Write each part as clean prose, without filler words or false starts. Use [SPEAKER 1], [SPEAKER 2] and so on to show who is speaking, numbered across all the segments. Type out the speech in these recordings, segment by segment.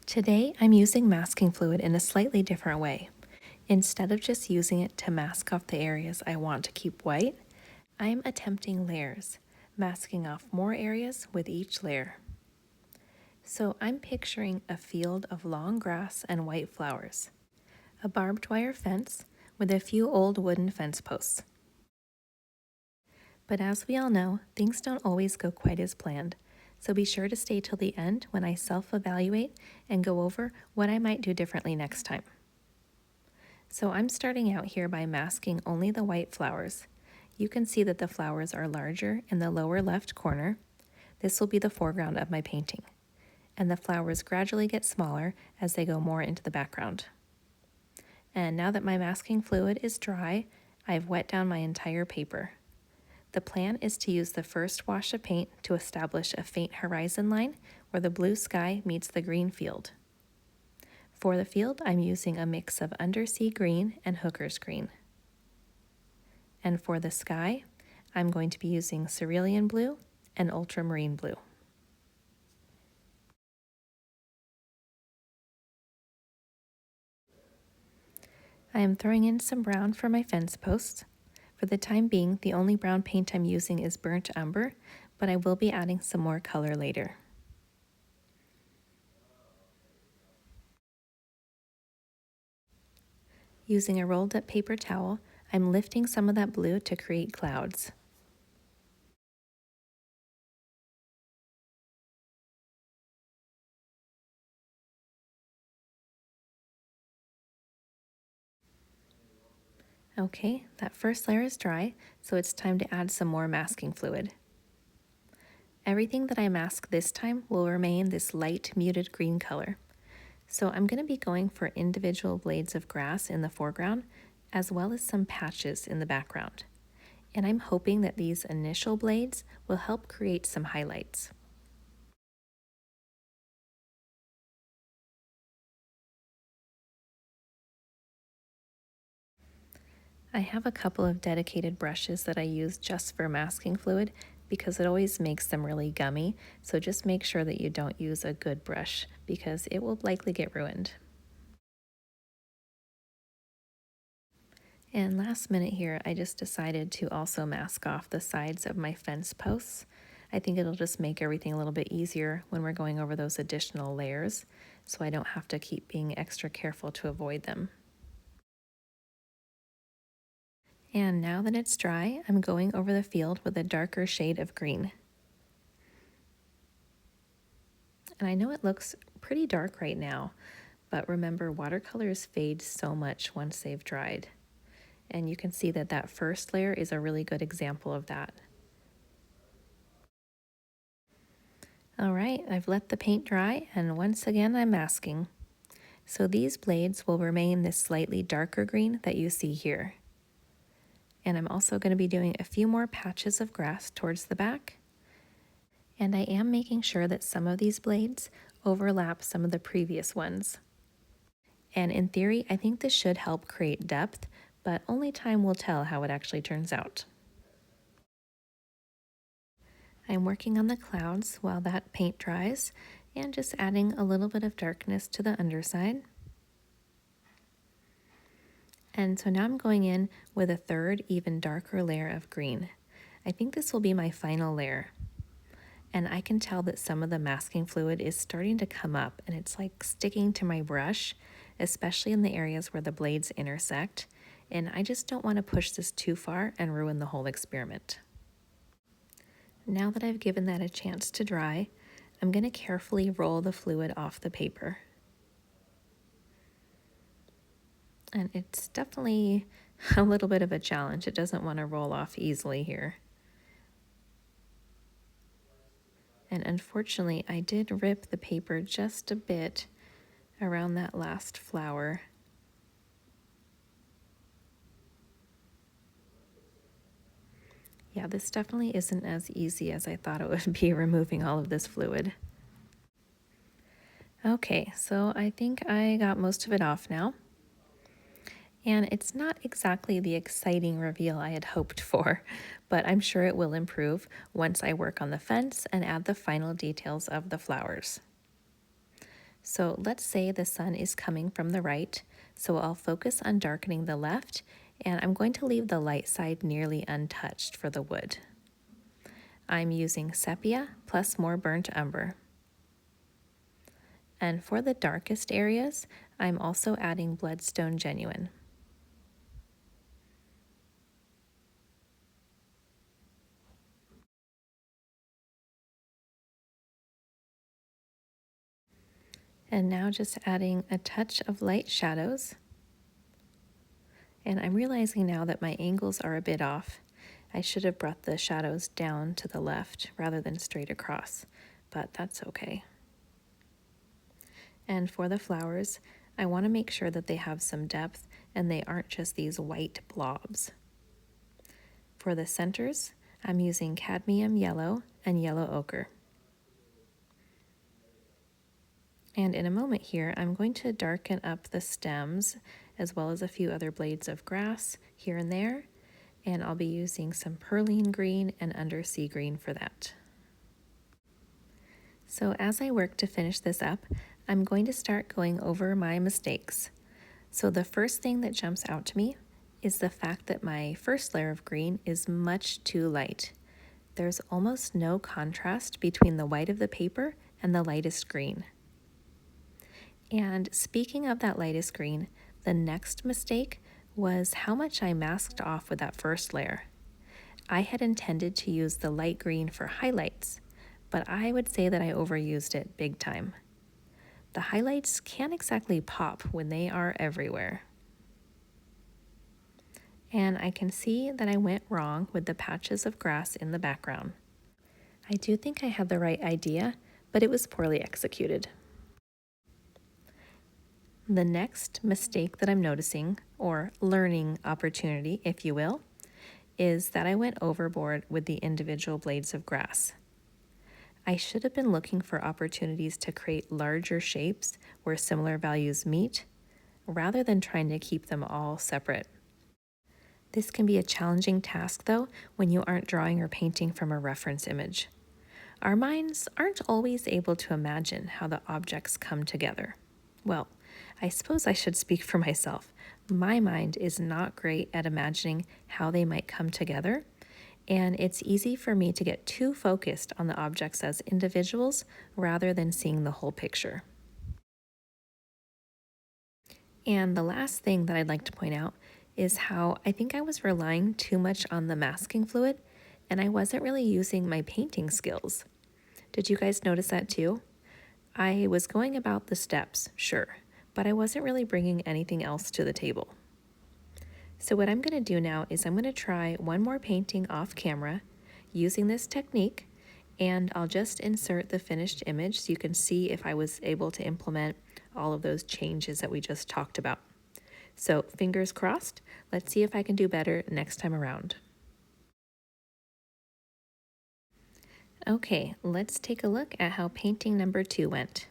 [SPEAKER 1] Today, I'm using masking fluid in a slightly different way. Instead of just using it to mask off the areas I want to keep white, I'm attempting layers, masking off more areas with each layer. So I'm picturing a field of long grass and white flowers, a barbed wire fence with a few old wooden fence posts. But as we all know, things don't always go quite as planned, so be sure to stay till the end when I self-evaluate and go over what I might do differently next time. So I'm starting out here by masking only the white flowers. You can see that the flowers are larger in the lower left corner. This will be the foreground of my painting. And the flowers gradually get smaller as they go more into the background. And now that my masking fluid is dry, I've wet down my entire paper. The plan is to use the first wash of paint to establish a faint horizon line where the blue sky meets the green field. For the field, I'm using a mix of undersea green and hooker's green. And for the sky, I'm going to be using cerulean blue and ultramarine blue. I am throwing in some brown for my fence posts. For the time being, the only brown paint I'm using is burnt umber, but I will be adding some more color later. Using a rolled up paper towel, I'm lifting some of that blue to create clouds. Okay, that first layer is dry, so it's time to add some more masking fluid. Everything that I mask this time will remain this light muted green color. So I'm going to be going for individual blades of grass in the foreground, as well as some patches in the background. And I'm hoping that these initial blades will help create some highlights. I have a couple of dedicated brushes that I use just for masking fluid because it always makes them really gummy, so just make sure that you don't use a good brush because it will likely get ruined. And last minute here, I just decided to also mask off the sides of my fence posts. I think it'll just make everything a little bit easier when we're going over those additional layers, so I don't have to keep being extra careful to avoid them. And now that it's dry, I'm going over the field with a darker shade of green. And I know it looks pretty dark right now, but remember, watercolors fade so much once they've dried. And you can see that that first layer is a really good example of that. All right, I've let the paint dry, and once again I'm masking. So these blades will remain this slightly darker green that you see here. And I'm also going to be doing a few more patches of grass towards the back. And I am making sure that some of these blades overlap some of the previous ones. And in theory, I think this should help create depth, but only time will tell how it actually turns out. I'm working on the clouds while that paint dries and just adding a little bit of darkness to the underside. And so now I'm going in with a third, even darker layer of green. I think this will be my final layer. And I can tell that some of the masking fluid is starting to come up and it's like sticking to my brush, especially in the areas where the blades intersect. And I just don't want to push this too far and ruin the whole experiment. Now that I've given that a chance to dry, I'm going to carefully roll the fluid off the paper. And it's definitely a little bit of a challenge. It doesn't want to roll off easily here. And unfortunately, I did rip the paper just a bit around that last flower. Yeah, this definitely isn't as easy as I thought it would be removing all of this fluid. Okay, so I think I got most of it off now. And it's not exactly the exciting reveal I had hoped for, but I'm sure it will improve once I work on the fence and add the final details of the flowers. So let's say the sun is coming from the right, so I'll focus on darkening the left, and I'm going to leave the light side nearly untouched for the wood. I'm using sepia plus more burnt umber. And for the darkest areas, I'm also adding bloodstone genuine. And now just adding a touch of light shadows. And I'm realizing now that my angles are a bit off. I should have brought the shadows down to the left rather than straight across, but that's okay. And for the flowers, I want to make sure that they have some depth and they aren't just these white blobs. For the centers, I'm using cadmium yellow and yellow ochre. And in a moment here, I'm going to darken up the stems as well as a few other blades of grass here and there. And I'll be using some perline green and undersea green for that. So as I work to finish this up, I'm going to start going over my mistakes. So the first thing that jumps out to me is the fact that my first layer of green is much too light. There's almost no contrast between the white of the paper and the lightest green. And speaking of that lightest green, the next mistake was how much I masked off with that first layer. I had intended to use the light green for highlights, but I would say that I overused it big time. The highlights can't exactly pop when they are everywhere. And I can see that I went wrong with the patches of grass in the background. I do think I had the right idea, but it was poorly executed. The next mistake that I'm noticing, or learning opportunity, if you will, is that I went overboard with the individual blades of grass. I should have been looking for opportunities to create larger shapes where similar values meet, rather than trying to keep them all separate. This can be a challenging task, though, when you aren't drawing or painting from a reference image. Our minds aren't always able to imagine how the objects come together. Well, I suppose I should speak for myself. My mind is not great at imagining how they might come together, and it's easy for me to get too focused on the objects as individuals rather than seeing the whole picture. And the last thing that I'd like to point out is how I think I was relying too much on the masking fluid, and I wasn't really using my painting skills. Did you guys notice that too? I was going about the steps, sure, but I wasn't really bringing anything else to the table. So what I'm going to do now is I'm going to try one more painting off camera using this technique, and I'll just insert the finished image so you can see if I was able to implement all of those changes that we just talked about. So fingers crossed, let's see if I can do better next time around. Okay, let's take a look at how painting number 2 went.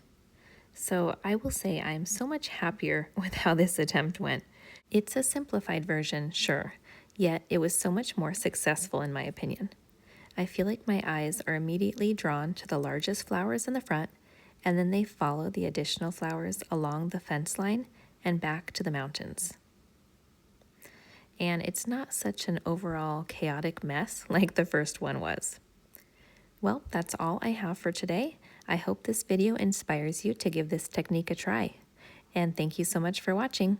[SPEAKER 1] So I will say I'm so much happier with how this attempt went. It's a simplified version, sure, yet it was so much more successful in my opinion. I feel like my eyes are immediately drawn to the largest flowers in the front, and then they follow the additional flowers along the fence line and back to the mountains. And it's not such an overall chaotic mess like the first one was. Well, that's all I have for today. I hope this video inspires you to give this technique a try. And thank you so much for watching.